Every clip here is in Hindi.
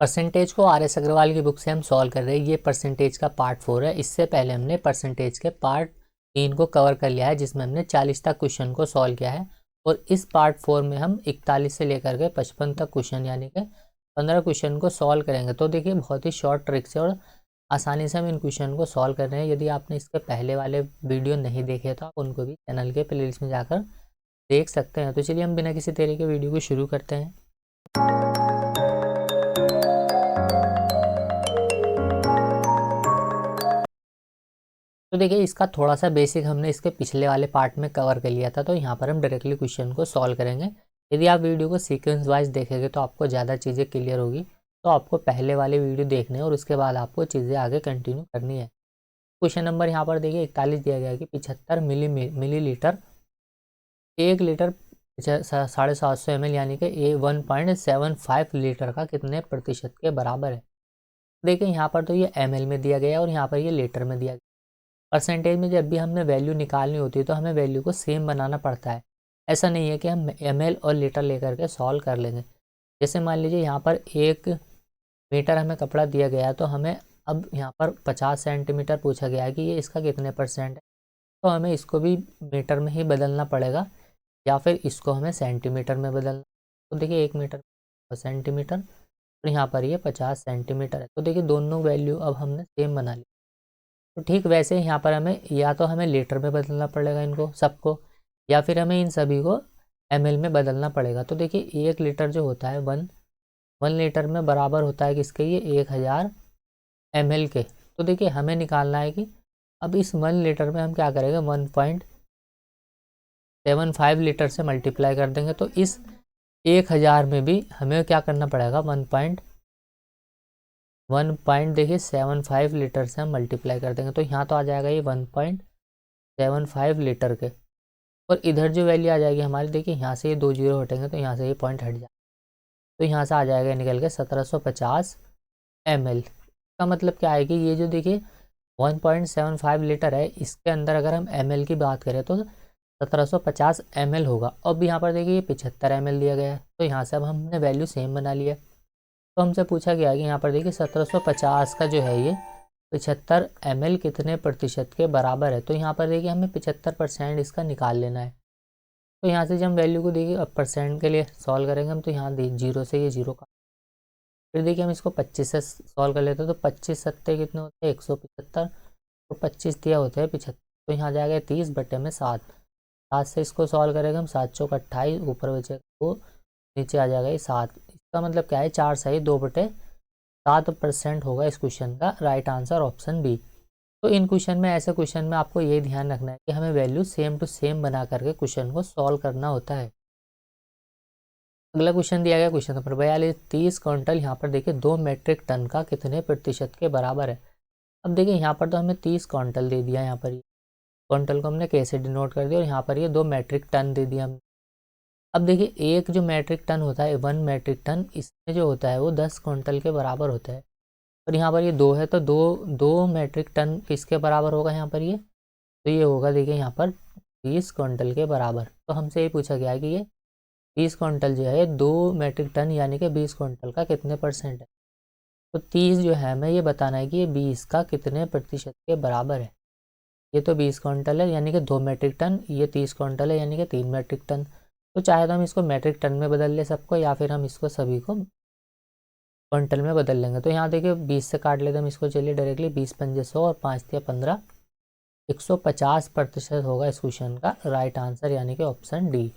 परसेंटेज को आर एस अग्रवाल की बुक से हम सॉल्व कर रहे हैं। ये परसेंटेज का पार्ट 4 है। इससे पहले हमने परसेंटेज के पार्ट 3 को कवर कर लिया है, जिसमें हमने 40 तक क्वेश्चन को सॉल्व किया है। और इस पार्ट 4 में हम 41 से लेकर के 55 तक क्वेश्चन यानी कि 15 क्वेश्चन को सॉल्व करेंगे। तो देखिए, बहुत ही शॉर्ट ट्रिक से और आसानी से हम इन क्वेश्चन को सॉल्व कर रहे हैं। यदि आपने इसके पहले वाले वीडियो नहीं देखे तो आप उनको भी चैनल के प्लेलिस्ट में जाकर देख सकते हैं। तो चलिए हम बिना किसी देरी के वीडियो को शुरू करते हैं। तो देखिए, इसका थोड़ा सा बेसिक हमने इसके पिछले वाले पार्ट में कवर कर लिया था, तो यहाँ पर हम डायरेक्टली क्वेश्चन को सॉल्व करेंगे। यदि आप वीडियो को सीक्वेंस वाइज देखेंगे तो आपको ज़्यादा चीज़ें क्लियर होगी। तो आपको पहले वाले वीडियो देखने हैं और उसके बाद आपको चीज़ें आगे कंटिन्यू करनी है। क्वेश्चन नंबर यहाँ पर देखिए 41 दिया गया है कि 75 मिलीलीटर 1 लीटर 750 ml यानी कि 1.75 लीटर का कितने प्रतिशत के बराबर है। देखिए, यहाँ पर तो ये ml में दिया गया है और यहाँ पर ये लीटर में दिया गया। परसेंटेज में जब भी हमें वैल्यू निकालनी होती है तो हमें वैल्यू को सेम बनाना पड़ता है। ऐसा नहीं है कि हम ml और लीटर लेकर के सॉल्व कर लेंगे। जैसे मान लीजिए यहाँ पर 1 मीटर हमें कपड़ा दिया गया है, तो हमें अब यहाँ पर 50 सेंटीमीटर पूछा गया है कि ये इसका कितने परसेंट है। तो हमें इसको भी मीटर में ही बदलना पड़ेगा या फिर इसको हमें सेंटीमीटर में बदलना। तो देखिए, 1 मीटर सेंटीमीटर और यहाँ पर ये 50 सेंटीमीटर है। तो देखिए, दोनों वैल्यू अब हमने सेम बना ली। तो ठीक वैसे यहाँ पर हमें या तो हमें लीटर में बदलना पड़ेगा इनको सबको, या फिर हमें इन सभी को ml में बदलना पड़ेगा। तो देखिए, 1 लीटर जो होता है वन लीटर में बराबर होता है किसके, ये 1000 ml के। तो देखिए, हमें निकालना है कि अब इस 1 लीटर में हम क्या करेंगे, 1.75 लीटर से मल्टीप्लाई कर देंगे। तो इस 1000 में भी हमें क्या करना पड़ेगा, 1.75 लीटर से हम मल्टीप्लाई कर देंगे। तो यहाँ तो आ जाएगा ये 1.75 लीटर के, और इधर जो वैल्यू आ जाएगी हमारी, देखिए यहाँ से ये 2 जीरो हटेंगे तो यहाँ से ये पॉइंट हट जाए। तो यहाँ से आ जाएगा निकल के 1750 ml। का मतलब क्या है कि ये जो देखिए 1.75 लीटर है, इसके अंदर अगर हम ml की बात करें तो 1750 ml होगा। अब यहाँ पर देखिए ये 75 ml दिया गया है, तो यहाँ से अब हमने वैल्यू सेम बना लिया। तो हमसे पूछा गया है कि यहाँ पर देखिए 1750 का जो है ये 75 ml कितने प्रतिशत के बराबर है। तो यहाँ पर देखिए हमें 75% इसका निकाल लेना है। तो यहाँ से जब हम वैल्यू को देखिए अब परसेंट के लिए सॉल्व करेंगे हम, तो यहाँ जीरो से ये जीरो का, फिर देखिए हम इसको 25 से सॉल्व कर लेते हैं। तो 25 सत्ते कितने होते हैं, 175। तो 25 दिया होते हैं 75, तो यहाँ जाएगा 30/7। 7 से इसको सॉल्व करेंगे हम, 7 चौक 28, ऊपर बचेगा 2, नीचे आ जाएगा ये 7। इसका मतलब क्या है, 4 सही 2/7% होगा इस क्वेश्चन का राइट आंसर ऑप्शन बी। तो इन क्वेश्चन में, ऐसे क्वेश्चन में आपको ये ध्यान रखना है कि हमें वैल्यू सेम टू सेम बना करके क्वेश्चन को सॉल्व करना होता है। अगला क्वेश्चन दिया गया क्वेश्चन नंबर 42, 30 क्विंटल यहाँ पर देखिए 2 मीट्रिक टन का कितने प्रतिशत के बराबर है। अब देखिए यहाँ पर तो हमें 30 क्विंटल दे दिया, यहाँ पर क्विंटल को हमने कैसे डिनोट कर दिया, और यहाँ पर ये 2 मीट्रिक टन दे दिया हमने। अब देखिए, एक जो मीट्रिक टन होता है 1 मीट्रिक टन, इसमें जो होता है वो 10 क्विंटल के बराबर होता है। और यहाँ पर ये 2 है, तो दो मीट्रिक टन किसके बराबर होगा यहाँ पर ये, तो ये होगा देखिए यहाँ पर 30 क्विंटल के बराबर। तो हमसे ये पूछा गया है कि ये 30 क्विंटल जो है 2 मीट्रिक टन यानी कि 20 क्विंटल का कितने परसेंट है। तो 30 जो है हमें ये बताना है कि ये 20 का कितने प्रतिशत के बराबर है। ये तो 20 क्विंटल है यानी कि 2 मीट्रिक टन, ये 30 क्विंटल है यानी कि 3 मीट्रिक टन। तो चाहे तो हम इसको मीट्रिक टन में बदल ले सबको, या फिर हम इसको सभी को क्विंटल में बदल लेंगे। तो यहाँ देखिए 20 से काट लेते हम इसको, चलिए डायरेक्टली 20 पंजे 100 और 5 दिया 15, 150% होगा इस क्वेश्चन का राइट आंसर यानी कि ऑप्शन डी।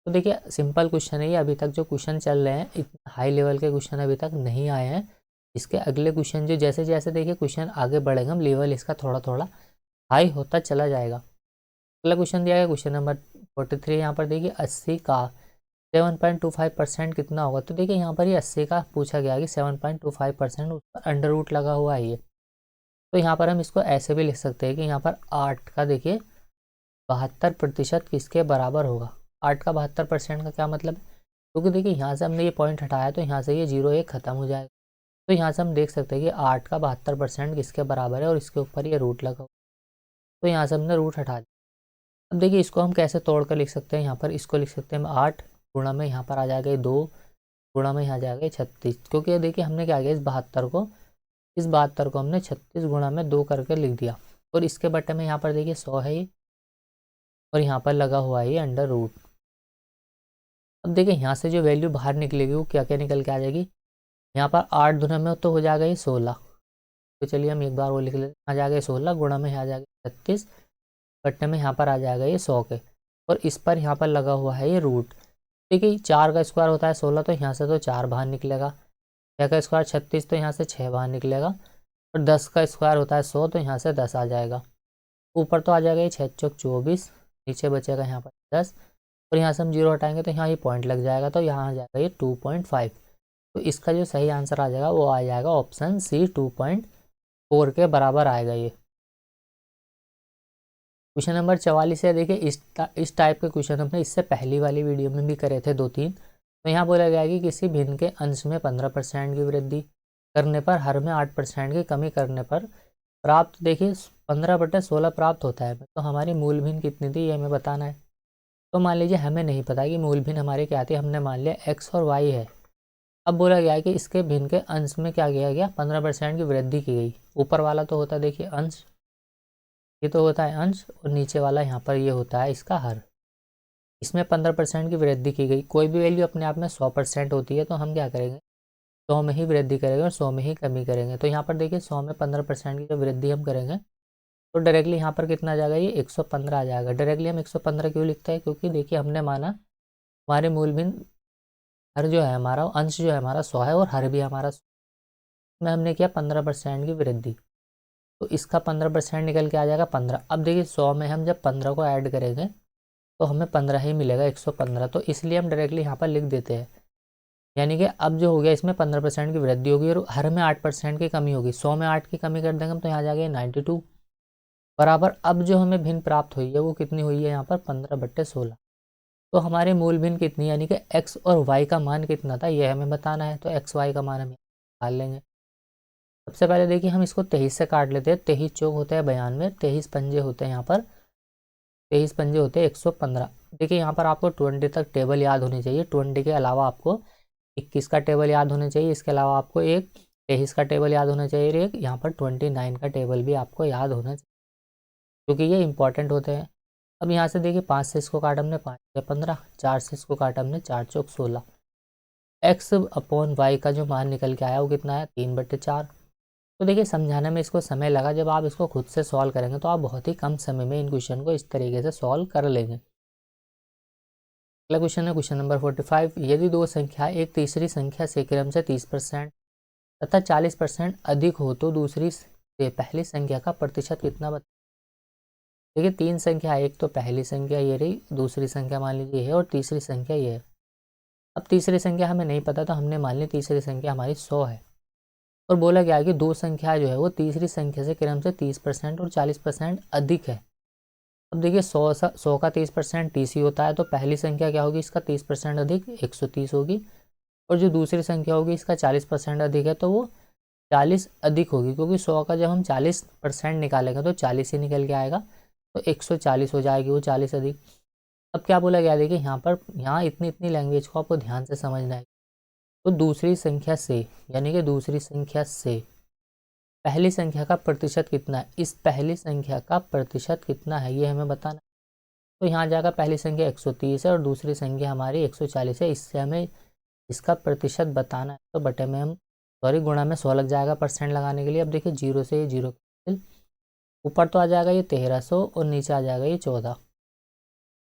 तो देखिए, सिंपल क्वेश्चन है ये। अभी तक जो क्वेश्चन चल रहे हैं इतने हाई लेवल के क्वेश्चन अभी तक नहीं आए हैं। इसके अगले क्वेश्चन जो जैसे जैसे देखिए क्वेश्चन आगे बढ़ेगा, हम लेवल इसका थोड़ा थोड़ा हाई होता चला जाएगा। अगला क्वेश्चन दिया गया क्वेश्चन नंबर 43, यहाँ पर देखिए 80 का 7.25% कितना होगा। तो देखिए यहाँ पर ये 80 का पूछा गया कि 7.25%, उस पर अंडर रूट लगा हुआ है ये। तो यहाँ पर हम इसको ऐसे भी लिख सकते हैं कि यहाँ पर 8 का देखिए 72% किसके बराबर होगा। 8 का 72% का क्या मतलब है, क्योंकि देखिए यहाँ से हमने ये पॉइंट हटाया तो यहाँ से ये 0 1 खत्म हो जाएगा। तो यहाँ से हम देख सकते हैं कि 8 का 72% किसके बराबर है, और इसके ऊपर ये रूट लगा हुआ। तो यहाँ से हमने रूट हटा दिया। अब देखिए इसको हम कैसे तोड़ कर लिख सकते हैं, यहाँ पर इसको लिख सकते हैं हम 8 गुणा में यहाँ पर आ जाएगा 2, गुणा में यहाँ जाएगा 36, क्योंकि ये देखिए हमने क्या किया, इस 72 को हमने 36 गुणा में 2 करके लिख दिया। और इसके बटे में यहाँ पर देखिए 100 है ये, और यहाँ पर लगा हुआ है ये अंडर रूट। अब देखिए यहाँ से जो वैल्यू बाहर निकलेगी वो क्या क्या निकल के आ जाएगी, यहाँ पर 8 दुना में तो हो जाएगा ये 16। तो चलिए हम एक बार वो लिख लेते, आ जाएगा 16 गुणा में यहाँ जाएगा 36, बट्टे में यहाँ पर आ जाएगा ये 100 के, और इस पर यहाँ पर लगा हुआ है ये रूट। देखिए 4 का स्क्वायर होता है 16, तो यहाँ से तो 4 बाहर निकलेगा। 6 का स्क्वायर 36, तो यहाँ से 6 बाहर निकलेगा। और 10 का स्क्वायर होता है 100, तो यहाँ से 10 आ जाएगा। ऊपर तो आ जाएगा ये 6 चौक 24, नीचे बचेगा यहाँ पर 10, और यहाँ से हम 0 हटाएंगे तो यहाँ ये पॉइंट लग जाएगा, तो यहाँ आ जाएगा ये 2.5। तो इसका जो सही आंसर आ जाएगा वो आ जाएगा ऑप्शन सी, 2.4 के बराबर आएगा ये। क्वेश्चन नंबर 44 है। देखिए इस टाइप के क्वेश्चन हमने इससे पहली वाली वीडियो में भी करे थे 2-3। तो यहाँ बोला गया है कि किसी भिन्न के अंश में 15% की वृद्धि करने पर हर में 8% की कमी करने पर प्राप्त, देखिए 15/16 प्राप्त होता है। तो हमारी मूल भिन्न कितनी थी ये हमें बताना है। तो मान लीजिए हमें नहीं पता कि मूल भिन्न हमारी क्या थी, हमने मान लिया x और y है। अब बोला गया है कि इसके भिन्न के अंश में क्या किया गया, 15% की वृद्धि की गई। ऊपर वाला तो होता है देखिए अंश, ये तो होता है अंश, और नीचे वाला यहाँ पर ये होता है इसका हर। इसमें 15% की वृद्धि की गई। कोई भी वैल्यू अपने आप में 100% होती है तो हम क्या करेंगे, 100 में ही वृद्धि करेंगे और 100 में ही कमी करेंगे। तो यहाँ पर देखिए 100 में 15% की जब वृद्धि हम करेंगे तो डायरेक्टली यहाँ पर कितना आ जाएगा, ये 115 आ जाएगा। डायरेक्टली हम 115 क्यों लिखते हैं, क्योंकि देखिए हमने माना हमारे मूल भिन्न हर जो है हमारा, अंश जो है हमारा 100 है और हर भी हमारा 100 में हमने किया 15% की वृद्धि। तो इसका 15% निकल के आ जाएगा 15। अब देखिए 100 में हम जब 15 को ऐड करेंगे तो हमें 15 ही मिलेगा, 115। तो इसलिए हम डायरेक्टली यहाँ पर लिख देते हैं। यानी कि अब जो हो गया इसमें 15% की वृद्धि होगी और हर में 8% की कमी होगी। 100 में 8 की कमी कर देंगे तो यहाँ आ जाएगा 92 बराबर। अब जो हमें भिन्न प्राप्त हुई है वो कितनी हुई है, यहाँ पर 15/16। तो हमारे मूल भिन्न कितनी, यानी कि x और y का मान कितना था ये हमें बताना है। तो x y का मान हम निकाल लेंगे। सबसे पहले देखिए हम इसको 23 से काट लेते हैं। 23 चौक होते हैं 92, 23 पंजे होते हैं यहाँ पर, 23 पंजे होते हैं 115। देखिए यहाँ पर आपको 20 तक टेबल याद होनी चाहिए। 20 के अलावा आपको 21 का टेबल याद होना चाहिए। इसके अलावा आपको एक 23 का टेबल याद होना चाहिए, एक यहाँ पर 29 का टेबल भी आपको याद होना चाहिए, क्योंकि ये इंपॉर्टेंट होते हैं। अब यहाँ से देखिए 5 से इसको काटा हमने 5 या 15, 4 से इसको काटा हमने 4 चौक 16। एक्स अपॉन वाई का जो मान निकल के आया वो कितना है, 3/4। तो देखिए समझाने में इसको समय लगा, जब आप इसको खुद से सॉल्व करेंगे तो आप बहुत ही कम समय में इन क्वेश्चन को इस तरीके से सॉल्व कर लेंगे। अगला क्वेश्चन है क्वेश्चन नंबर 45। यदि दो संख्या एक तीसरी संख्या से क्रम से 30% तथा 40% अधिक हो तो दूसरी से पहली संख्या का प्रतिशत कितना बता। देखिए 3 संख्या, एक तो पहली संख्या ये रही, दूसरी संख्या मान लीजिए है और तीसरी संख्या ये है। अब तीसरी संख्या हमें नहीं पता तो हमने मान ली तीसरी संख्या हमारी 100 है। और बोला गया कि दो संख्या जो है वो तीसरी संख्या से क्रम से 30% और 40% अधिक है। अब देखिए 100 का 30% 30 ही होता है, तो पहली संख्या क्या होगी, इसका 30% अधिक 130 होगी। और जो दूसरी संख्या होगी इसका 40% अधिक है तो वो 40 अधिक होगी, क्योंकि 100 का जब हम 40% निकालेंगे तो 40 ही निकल के आएगा, तो 140 हो जाएगी वो 40 अधिक। अब क्या बोला गया, देखिए यहाँ इतनी लैंग्वेज को आपको ध्यान से समझना है। तो दूसरी संख्या से, यानी कि दूसरी संख्या से पहली संख्या का प्रतिशत कितना है, इस पहली संख्या का प्रतिशत कितना है ये हमें बताना है। तो यहाँ जाएगा पहली संख्या 130 है और दूसरी संख्या हमारी 140 है, इससे हमें इसका प्रतिशत बताना है। तो बटे में हम गुणा में 100 लग जाएगा परसेंट लगाने के लिए। अब देखिए 0 से 0 ऊपर तो आ जाएगा ये 1300 और नीचे आ जाएगा ये 14।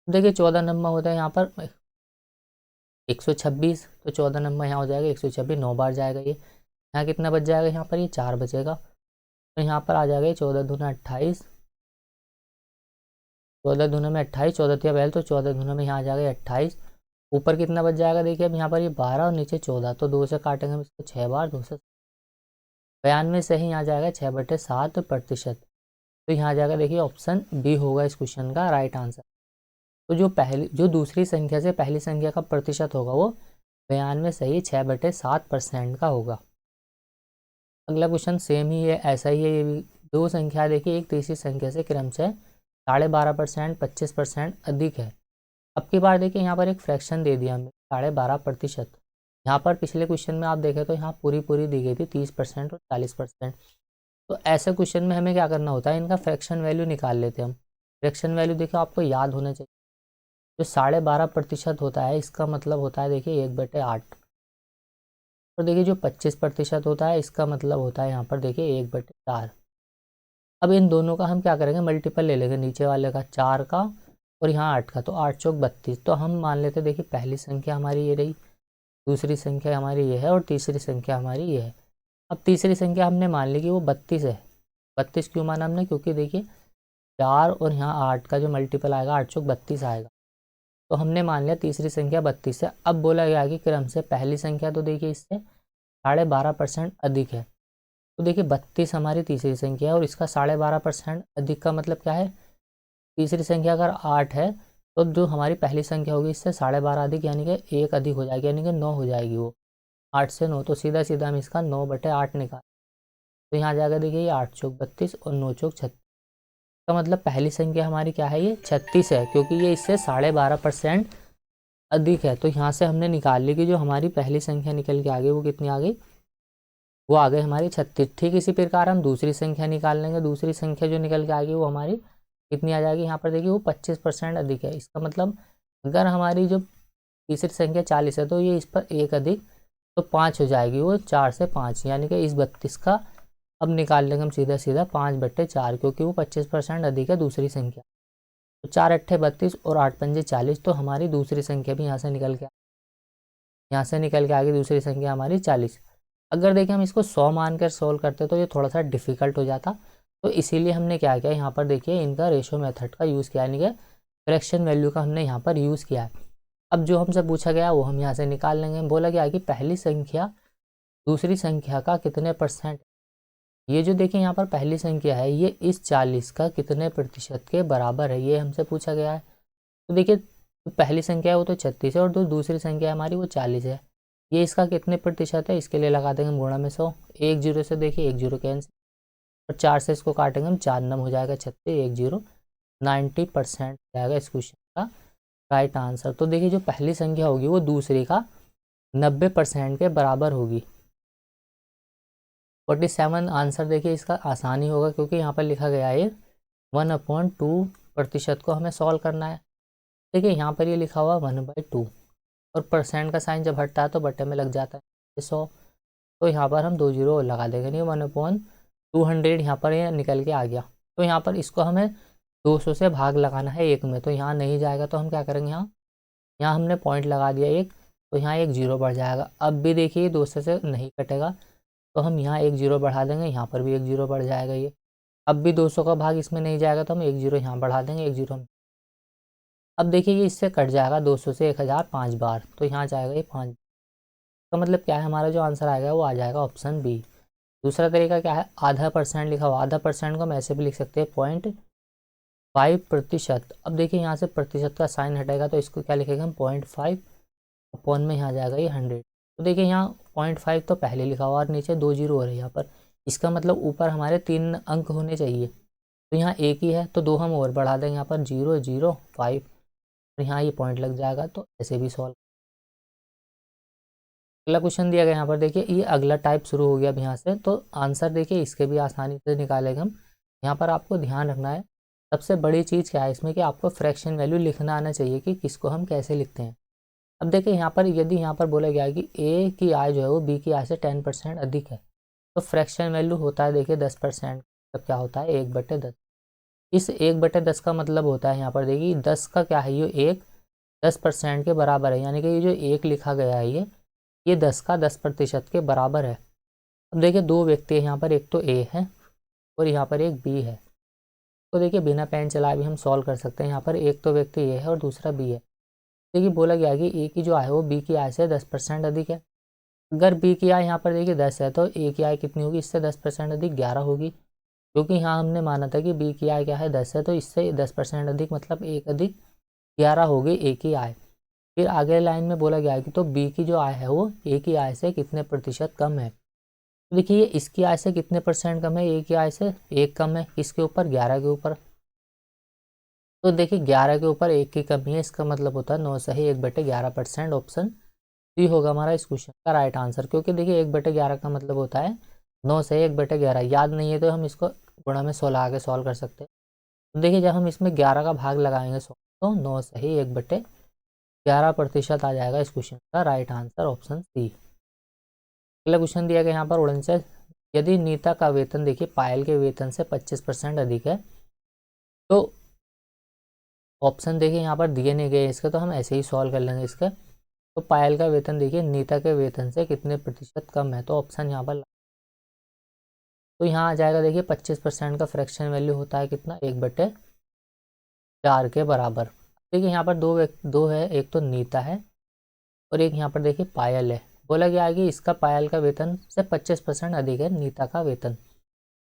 देखिए 14 नंबर होता है यहाँ पर 126, तो 14 नंबर यहाँ हो जाएगा 126, 9 बार जाएगा ये। यहाँ कितना बच जाएगा, यहाँ पर ये 4 बचेगा, तो यहाँ पर आ जाएगा ये 14 दूना 28, 14 दूना में 28, 14 तिया पहले, तो 14 दूना में यहाँ आ जाएगा 28। ऊपर कितना बच जाएगा, देखिए अब यहाँ पर ये 12 और नीचे 14, तो 2 से काटेंगे हम इसको 6 बार, 2 से 92 से ही यहाँ जाएगा 6/7%। तो यहाँ जाएगा देखिए ऑप्शन बी होगा इस क्वेश्चन का राइट आंसर। तो जो दूसरी संख्या से पहली संख्या का प्रतिशत होगा वो 92 से ही 6/7% का होगा। अगला क्वेश्चन सेम ही है, ऐसा ही है ये भी। दो संख्या देखिए एक तीसरी संख्या से क्रम से 12.5%, 25% अधिक है। अब की बार देखिए यहाँ पर एक फ्रैक्शन दे दिया हमने 12.5%। यहाँ पर पिछले क्वेश्चन में आप देखें तो यहाँ पूरी पूरी दी गई थी 30% और 40%। तो ऐसे क्वेश्चन में हमें क्या करना होता है, इनका फ्रैक्शन वैल्यू निकाल लेते हैं हम। फ्रैक्शन वैल्यू देखिए आपको याद होना चाहिए, जो 12.5% होता है इसका मतलब होता है देखिए 1/8। और देखिए जो 25% होता है इसका मतलब होता है यहाँ पर देखिए 1/4। अब इन दोनों का हम क्या करेंगे, मल्टीपल ले लेंगे, नीचे वाले का 4 का और यहाँ 8 का, तो 8 चौक 32। तो हम मान लेते देखिए पहली संख्या हमारी ये रही, दूसरी संख्या हमारी ये है और तीसरी संख्या हमारी ये है। अब तीसरी संख्या हमने मान ली कि वो 32 है। 32 क्यों माना हमने, क्योंकि देखिए 4 और यहाँ 8 का जो मल्टीपल आएगा 8 चौक 32 आएगा। तो हमने मान लिया तीसरी संख्या 32 है। अब बोला गया कि क्रम से पहली संख्या तो देखिए इससे 12.5% अधिक है। तो देखिए 32 हमारी तीसरी संख्या है और इसका 12.5% अधिक का मतलब क्या है, तीसरी संख्या अगर 8 है तो जो हमारी पहली संख्या होगी इससे 12.5 अधिक यानी कि 1 अधिक हो जाएगी, यानी कि 9 हो जाएगी वो। 8 से 9, तो सीधा सीधा हम इसका 9/8 निकाल। तो यहाँ जाकर देखिए ये 8 चौक 32 और 9 चौक 36 का मतलब पहली संख्या हमारी क्या है, ये 36 है, क्योंकि ये इससे 12.5% अधिक है। तो यहाँ से हमने निकाल ली कि जो हमारी पहली संख्या निकल के आ गई वो कितनी आ गई, वो आ गई हमारी 36। ठीक इसी प्रकार हम दूसरी संख्या निकाल लेंगे। दूसरी संख्या जो निकल के आ गई वो हमारी कितनी आ जाएगी, यहाँ पर देखिए वो 25% अधिक है। इसका मतलब अगर हमारी जो तीसरी संख्या 40 है तो ये इस पर 1 अधिक तो 5 हो जाएगी, वो 4 से 5, यानी कि इस 32 का अब निकाल लेंगे हम सीधा सीधा 5/4, क्योंकि वो 25% अधिक है दूसरी संख्या। तो 4 अट्ठे 32 और 8 पंजे 40, तो हमारी दूसरी संख्या भी यहाँ से निकल के आ गई दूसरी संख्या हमारी 40। अगर देखिए हम इसको 100 मानकर सोल्व करते तो ये थोड़ा सा डिफिकल्ट हो जाता, तो इसीलिए हमने क्या किया, यहाँ पर देखिए इनका रेशो मेथड का यूज़ किया, यानी कि फ्रैक्शन वैल्यू का हमने यहाँ पर यूज़ किया है। अब जो हमसे पूछा गया वो हम यहाँ से निकाल लेंगे। बोला गया कि पहली संख्या दूसरी संख्या का कितने परसेंट, ये जो देखिए यहाँ पर पहली संख्या है ये इस 40 का कितने प्रतिशत के बराबर है, ये हमसे पूछा गया है। तो देखिए तो पहली संख्या है वो तो 36 है और जो दूसरी संख्या हमारी वो 40 है, ये इसका कितने प्रतिशत है, इसके लिए लगा देंगे गुणा में 100। 1 0 से देखिए 1 0 कैंसिल और 4 से इसको काटेंगे हम, 4 नम हो जाएगा 36, 1 0 90% जाएगा इस क्वेश्चन का राइट आंसर। तो देखिए जो पहली संख्या होगी वो दूसरी का 90% के बराबर होगी। 47 आंसर देखिए इसका आसानी होगा, क्योंकि यहाँ पर लिखा गया है 1/2% को हमें सॉल्व करना है। देखिए यहाँ पर ये लिखा हुआ 1/2 और परसेंट का साइन जब हटता है तो बटे में लग जाता है 100, तो यहाँ पर हम 2 जीरो लगा देंगे, नहीं 1/200 यहाँ पर ये निकल के आ गया। तो यहाँ पर इसको हमें 200 से भाग लगाना है 1 में, तो यहाँ नहीं जाएगा तो हम क्या करेंगे, यहाँ हमने पॉइंट लगा दिया 1, तो यहाँ 1 जीरो बढ़ जाएगा। अब भी देखिए 200 से नहीं कटेगा तो हम यहाँ 1 जीरो बढ़ा देंगे, यहाँ पर भी 1 जीरो बढ़ जाएगा ये। अब भी 200 का भाग इसमें नहीं जाएगा तो हम 1 जीरो यहाँ बढ़ा देंगे, 1 जीरो। अब देखिए ये इससे कट जाएगा 200 से 1000 5 बार, तो यहाँ जाएगा ये 5। तो मतलब क्या है, हमारा जो आंसर आएगा वो आ जाएगा ऑप्शन बी। दूसरा तरीका क्या है, आधा परसेंट लिखा हुआ, आधा परसेंट को हम ऐसे भी लिख सकते हैं 0.5%। अब देखिए यहाँ से प्रतिशत का साइन हटेगा तो इसको क्या लिखेगा हम 0.5 अपॉन में यहाँ जाएगा ये 100। तो देखिए यहाँ 0.5 तो पहले लिखा हुआ और नीचे 2 जीरो हो रहे हैं यहाँ पर, इसका मतलब ऊपर हमारे 3 अंक होने चाहिए, तो यहाँ एक ही है तो 2 हम और बढ़ा देंगे, यहाँ पर 0 0 5 और यहाँ ये पॉइंट लग जाएगा। तो ऐसे भी सॉल्व। अगला क्वेश्चन दिया गया यहाँ पर देखिए, ये अगला टाइप शुरू हो गया अब यहाँ से, तो आंसर देखिए इसके भी आसानी से निकालेंगे हम। यहाँ पर आपको ध्यान रखना है, सबसे बड़ी चीज़ क्या है इसमें कि आपको फ्रैक्शन वैल्यू लिखना आना चाहिए कि किसको हम कैसे लिखते हैं। अब देखिए यहाँ पर यदि यहाँ पर बोला गया है कि ए की आय जो है वो बी की आय से 10% अधिक है, तो फ्रैक्शन वैल्यू होता है देखिए 10%। तब क्या होता है 1/10। इस 1/10 का मतलब होता है यहाँ पर देखिए 10 का क्या है, ये एक 10% के बराबर है, यानी कि ये जो 1 लिखा गया है ये 10 का 10% के बराबर है। अब देखिए दो व्यक्ति है यहाँ पर, एक तो ए है और यहाँ पर एक बी है। तो देखिए बिना पेन चलाए भी हम सॉल्व कर सकते हैं। यहाँ पर एक तो व्यक्ति ए है और दूसरा बी है। देखिए बोला गया कि ए की जो आय है वो बी की आय से 10% अधिक है। अगर बी की आय यहाँ पर देखिए 10 है तो ए की आय कितनी होगी, इससे 10% अधिक 11 होगी, क्योंकि यहाँ हमने माना था कि बी की आय क्या है 10 है, तो इससे 10% अधिक मतलब 1 अधिक 11 होगी ए की आय। फिर आगे लाइन में बोला गया है कि तो बी की जो आय है वो ए की आय से कितने प्रतिशत कम है। तो देखिए इसकी आय से कितने परसेंट कम है, ए की आय से 1 कम है, इसके ऊपर 11 के ऊपर। तो देखिए 11 के ऊपर 1 की कमी है, इसका मतलब होता है 9 सही 1/11%, ऑप्शन डी होगा हमारा इस क्वेश्चन का राइट आंसर, क्योंकि देखिए 1/11 का मतलब होता है 9 से 1/11। याद नहीं है तो हम इसको गुणा में 16 आगे सॉल्व कर सकते हैं। तो देखिए जब हम इसमें 11 का भाग लगाएंगे 100 तो 9 से ही 1/11% आ जाएगा इस क्वेश्चन का राइट आंसर ऑप्शन सी। अगला क्वेश्चन दिया गया यहाँ पर 49, यदि नीता का वेतन देखिए पायल के वेतन से 25% अधिक है तो ऑप्शन देखिए यहाँ पर दिए नहीं गए इसके, तो हम ऐसे ही सॉल्व कर लेंगे इसके। तो पायल का वेतन देखिए नीता के वेतन से कितने प्रतिशत कम है, तो ऑप्शन यहाँ पर तो यहाँ आ जाएगा देखिए 25% का फ्रैक्शन वैल्यू होता है कितना 1/4 के बराबर। देखिए यहाँ पर दो है, एक तो नीता है और एक यहाँ पर देखिए पायल है। बोला गया है कि इसका पायल का वेतन से 25% अधिक है नीता का वेतन।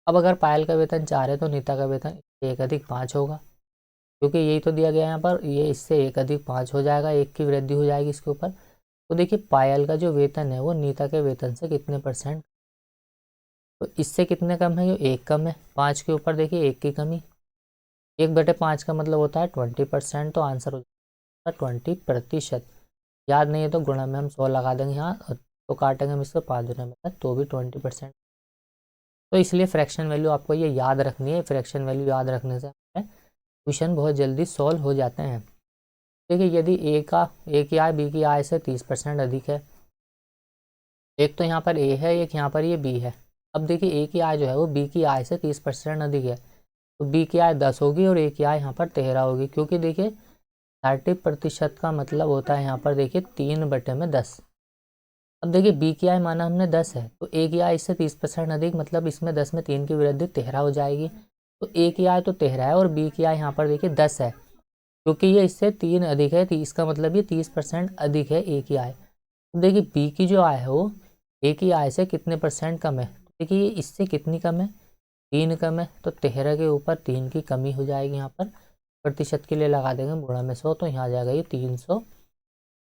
अब अगर पायल का वेतन 4 है तो नीता का वेतन 1+5 होगा, क्योंकि यही तो दिया गया है यहाँ पर, ये इससे 1+5 हो जाएगा, 1 की वृद्धि हो जाएगी इसके ऊपर। तो देखिए पायल का जो वेतन है वो नीता के वेतन से कितने परसेंट, तो इससे कितने कम है, ये 1 कम है। 5 के ऊपर देखिए 1 की कमी, 1/5 का मतलब होता है 20%, तो आंसर हो जाएगा 20%। याद नहीं है तो गुणा में हम 100 लगा देंगे यहाँ, तो काटेंगे हम इसको 5 गुना में तो भी 20%। तो इसलिए फ्रैक्शन वैल्यू आपको ये याद रखनी है, फ्रैक्शन वैल्यू याद रखने से क्वेश्चन बहुत जल्दी सॉल्व हो जाते हैं। देखिए यदि ए की आय बी की आय से 30% अधिक है, एक तो यहाँ पर ए है, एक यहाँ पर ये बी है। अब देखिए ए की आय जो है वो बी की आय से 30% अधिक है, तो बी की आय 10 होगी और ए की आय यहाँ पर 13 होगी, क्योंकि देखिए 30% का मतलब होता है यहाँ पर देखिए 3/10। अब देखिए बी की आय माना हमने 10 है, तो ए की आय इससे 30% अधिक, मतलब इसमें 10 में 3 की वृद्धि 13 हो जाएगी। तो ए की आय तो 13 है और बी की आय यहाँ पर देखिए 10 है, क्योंकि ये इससे 3 अधिक है, 30 का मतलब ये 30% अधिक है ए की आय। तो देखिए बी की जो आय है वो ए की आय से कितने परसेंट कम है, तो देखिए ये इससे कितनी कम है, 3 कम है, तो 13 के ऊपर 3 की कमी हो जाएगी। यहाँ पर प्रतिशत के लिए लगा देंगे गुणा में 100, तो यहाँ आ जाएगा ये 300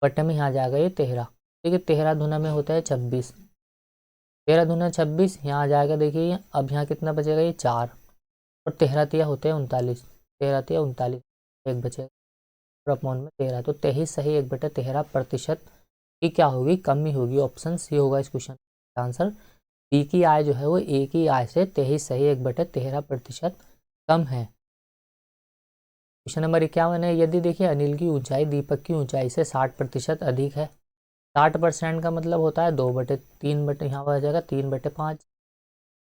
बटे में यहाँ आ जाएगा ये 13। देखिए 13 दूना में होता है 26, 13 दूना 26, यहाँ आ जाएगा देखिए अब यहाँ कितना बचेगा ये 4, और 13 तिया होते हैं 39, 13 तिया 39, एक बचेगा अपॉन में 13, तो 23 सही 1/13% की क्या होगी, कमी होगी। ऑप्शन सी होगा इस क्वेश्चन का आंसर। बी की आय जो है वो ए की आय से 23 सही 1/13% कम है। क्वेश्चन नंबर 51 है, यदि देखिए अनिल की ऊंचाई दीपक की ऊंचाई से 60% अधिक है, 60% का मतलब होता है 2/3 बटे यहाँ पर आ जाएगा 3/5,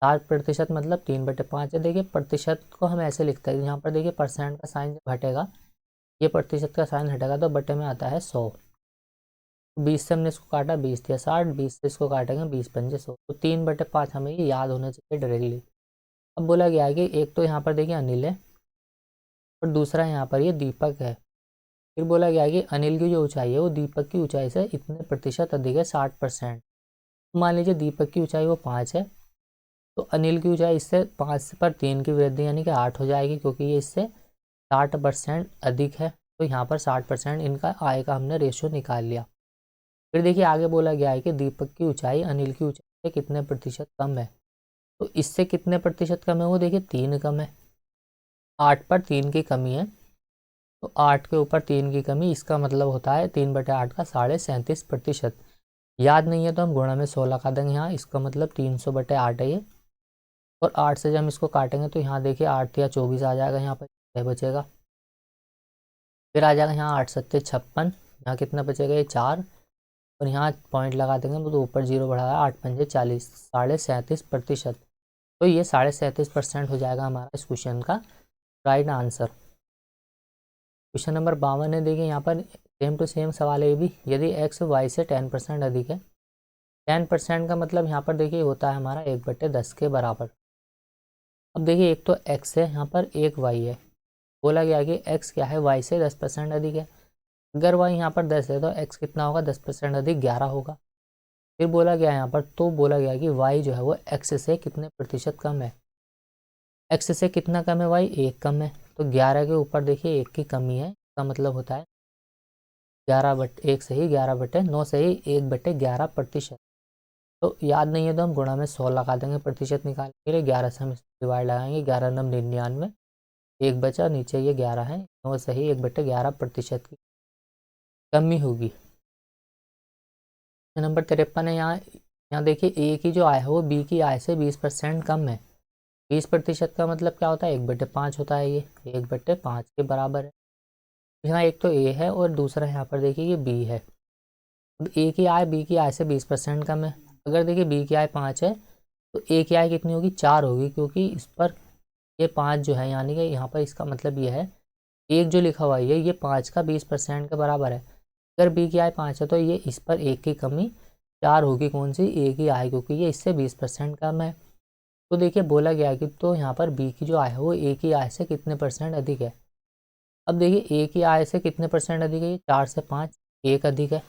60% मतलब 3/5 है। देखिए प्रतिशत को हम ऐसे लिखते हैं, यहाँ पर देखिए परसेंट का साइन जब हटेगा, ये प्रतिशत का साइन हटेगा तो बटे में आता है 100। 20 से हमने इसको काटा 20 या 60, 20 से इसको काटेंगे 20×5 100, तो 3/5 हमें ये याद होना चाहिए डायरेक्टली। अब बोला गया है कि एक तो यहाँ पर देखिए अनिल है और दूसरा यहाँ पर ये दीपक है। फिर बोला गया है कि अनिल की जो ऊंचाई है वो दीपक की ऊंचाई से इतने प्रतिशत अधिक है 60%। मान लीजिए दीपक की ऊंचाई वो 5 है, तो अनिल की ऊंचाई इससे 5 पर 3 की वृद्धि यानी कि 8 हो जाएगी, क्योंकि ये इससे 60% अधिक है। तो यहाँ पर 60% इनका आय का हमने रेशियो निकाल लिया। फिर देखिए आगे बोला गया है कि दीपक की ऊंचाई अनिल की ऊंचाई से कितने प्रतिशत कम है, तो इससे कितने प्रतिशत कम है, वो देखिए 3 कम है, 8 पर 3 की कमी है, तो 8 के ऊपर 3 की कमी, इसका मतलब होता है 3/8 का 37.5%। याद नहीं है तो हम गुणा में 100 लगा देंगे यहाँ, इसका मतलब 300/8 है ये, और 8 से जब हम इसको काटेंगे तो यहाँ देखिए 8 या 24 आ जाएगा, यहाँ पर 6 बचेगा। फिर आ जाएगा यहाँ 8×7=56, यहाँ कितना बचेगा ये 4, और यहाँ पॉइंट लगा देंगे तो ऊपर 0 बढ़ा है, 8×5=40, 37.5%। तो ये 37.5% हो जाएगा हमारा इस क्वेश्चन का राइट आंसर। क्वेश्चन नंबर 52 है, देखिए यहाँ पर सेम टू सेम सवाल है ये भी, यदि एक्स वाई से 10% अधिक है, 10% का मतलब यहाँ पर देखिए होता है हमारा 1/10 के बराबर। अब देखिए एक तो एक्स है यहाँ पर, एक वाई है। बोला गया कि एक्स क्या है, वाई से 10% अधिक है। अगर वाई यहाँ पर 10 है तो एक्स कितना होगा, 10% अधिक 11 होगा। फिर बोला गया यहाँ पर, तो बोला गया कि वाई जो है वो एक्स से कितने प्रतिशत कम है, एक्स से कितना कम है वाई, 1 कम है, तो 11 के ऊपर देखिए 1 की कमी है, इसका मतलब होता है 11/1 सही 11/9 सही 1/11%। तो याद नहीं है तो हम गुणा में 100 लगा देंगे प्रतिशत निकालने के लिए, 11 से हम डिवाइड लगाएंगे, 11×9=99, एक बचा, नीचे ये 11 है, 9 सही 1/11% की कमी होगी। नंबर 53 है। यहाँ देखिए ए की जो आय है वो बी की आय से 20% कम है। 20% का मतलब क्या होता है, 1/5 होता है। ये 1/5 के बराबर है। यहाँ एक तो ए है और दूसरा यहाँ पर देखिए ये बी है। अब ए की आय बी की आय से 20% कम है। अगर देखिए बी की आय 5 है तो ए की आय कितनी होगी, 4 होगी, क्योंकि इस पर ये 5 जो है, यानी कि यहाँ पर इसका मतलब ये है एक जो लिखा हुआ है ये 5 का 20% के बराबर है। अगर बी की आय 5 है तो ये इस पर एक की कमी 4 होगी, कौन सी, ए की आय, क्योंकि ये इससे 20% कम है। तो देखिए बोला गया कि तो यहाँ पर बी की जो आय है वो ए की आय से कितने परसेंट अधिक है। अब देखिए ए की आय से कितने परसेंट अधिक है, 4 से 5 एक अधिक है।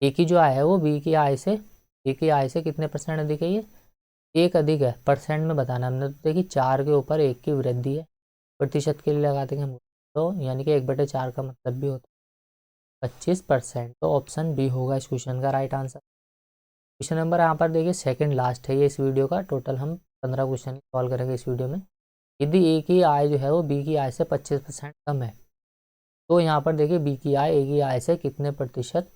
ए की जो आय है वो बी की आय से, ए की आय से कितने परसेंट अधिक है, ये एक अधिक है। परसेंट में बताना हमने, तो देखिए 4 के ऊपर एक की वृद्धि है, प्रतिशत के लिए लगा देंगे हम, तो यानी कि 1/4 का मतलब भी होता है 25%। तो ऑप्शन बी होगा इस क्वेश्चन का राइट आंसर। क्वेश्चन नंबर यहाँ पर देखिए सेकंड लास्ट है ये इस वीडियो का। टोटल हम 15 क्वेश्चन सॉल्व करेंगे इस वीडियो में। यदि ए की आय जो है वो बी की आय से 25% कम है तो यहाँ पर देखिए बी की आय ए की आय से कितने प्रतिशत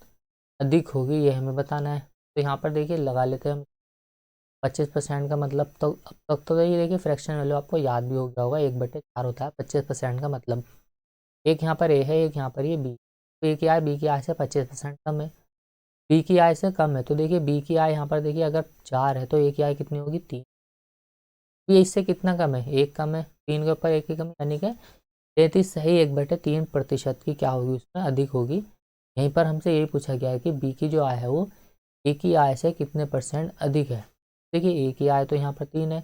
अधिक होगी, ये हमें बताना है। तो यहाँ पर देखिए लगा लेते हैं हम 25% का मतलब, तो अब तक तो ये देखिए फ्रैक्शन वैल्यू आपको याद भी हो गया होगा, 1/4 होता है 25% का मतलब। एक यहाँ पर ए है, एक यहाँ पर ये बी। तो ए की आय बी की आय से 25% कम है, बी की आय से कम है। तो देखिए बी की आय यहाँ पर देखिए अगर 4 है तो ए की आय कितनी होगी, 3। ये इससे कितना कम है, एक कम है, 3 के ऊपर एक की कमी, यानी कि 33 सही 1/3% की क्या होगी, उसमें अधिक होगी। यहीं पर हमसे यही पूछा गया है कि बी की जो आय है वो ए की आय से कितने परसेंट अधिक है। देखिए ए की आय तो यहाँ पर 3 है,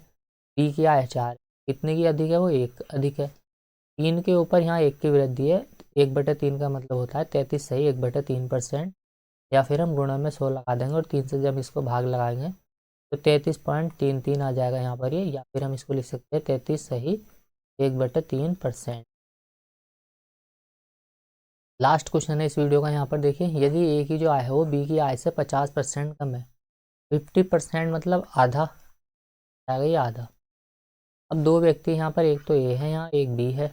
बी की आय 4, कितने की अधिक है, वो 1 अधिक है। 3 के ऊपर यहाँ 1 की वृद्धि है, 1/3 का मतलब होता है 33 सही 1/3%। या फिर हम गुणा में 100 लगा देंगे और 3 से जब इसको भाग लगाएंगे तो 33.33 आ जाएगा यहाँ पर ये, या फिर हम इसको लिख सकते हैं 33 सही 1/3%। लास्ट क्वेश्चन है इस वीडियो का। यहाँ पर देखिए यदि ए की जो आय है वो बी की आय से 50% कम है, 50% मतलब आधा आएगा, ये आधा। अब दो व्यक्ति यहाँ पर, एक तो ए है, यहाँ एक बी है।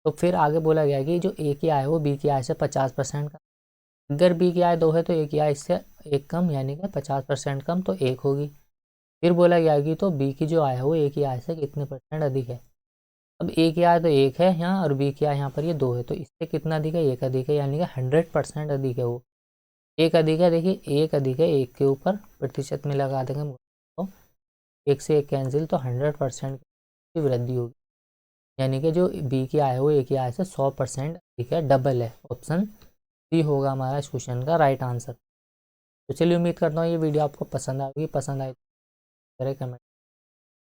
तो फिर आगे बोला गया कि जो ए की आय है वो बी की आय से 50% कम। अगर बी की आय 2 है तो ए की आय इससे एक कम, यानी कि 50% कम, तो 1 होगी। फिर बोला गया कि तो बी की जो आय है वो ए की आय से कितने परसेंट अधिक है। अब ए की आय तो 1 है यहाँ और बी की आय यहाँ पर ये 2 है, तो इससे कितना अधिक है, 1 अधिक है, यानी कि 100% अधिक है वो। एक अधिक है, देखिए एक अधिक है, एक के ऊपर प्रतिशत में लगा देंगे तो 1 से 1 कैंसिल, तो 100% की वृद्धि होगी। यानी कि जो बी की आय है वो ए की आय से 100% अधिक है, डबल है। ऑप्शन सी होगा हमारा इस क्वेश्चन का राइट आंसर। तो चलिए उम्मीद करता हूँ ये वीडियो आपको पसंद आएगी। पसंद आए तो करें कमेंट,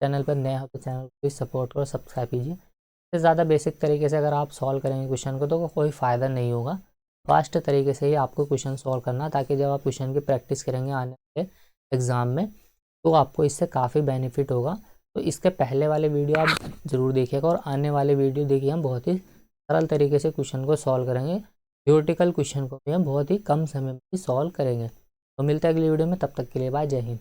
चैनल पर नया हो तो चैनल को प्लीज़ सपोर्ट करो, सब्सक्राइब कीजिए। इससे ज़्यादा बेसिक तरीके से अगर आप सॉल्व करेंगे क्वेश्चन को तो कोई फ़ायदा नहीं होगा। फास्ट तरीके से ही आपको क्वेश्चन सॉल्व करना, ताकि जब आप क्वेश्चन की प्रैक्टिस करेंगे आने वाले एग्ज़ाम में तो आपको इससे काफ़ी बेनिफिट होगा। तो इसके पहले वाले वीडियो आप ज़रूर देखिएगा और आने वाले वीडियो देखिए, हम बहुत ही सरल तरीके से क्वेश्चन को सॉल्व करेंगे। थ्योरेटिकल क्वेश्चन को भी हम बहुत ही कम समय में सॉल्व करेंगे। तो मिलते हैं अगली वीडियो में, तब तक के लिए बाय, जय हिंद।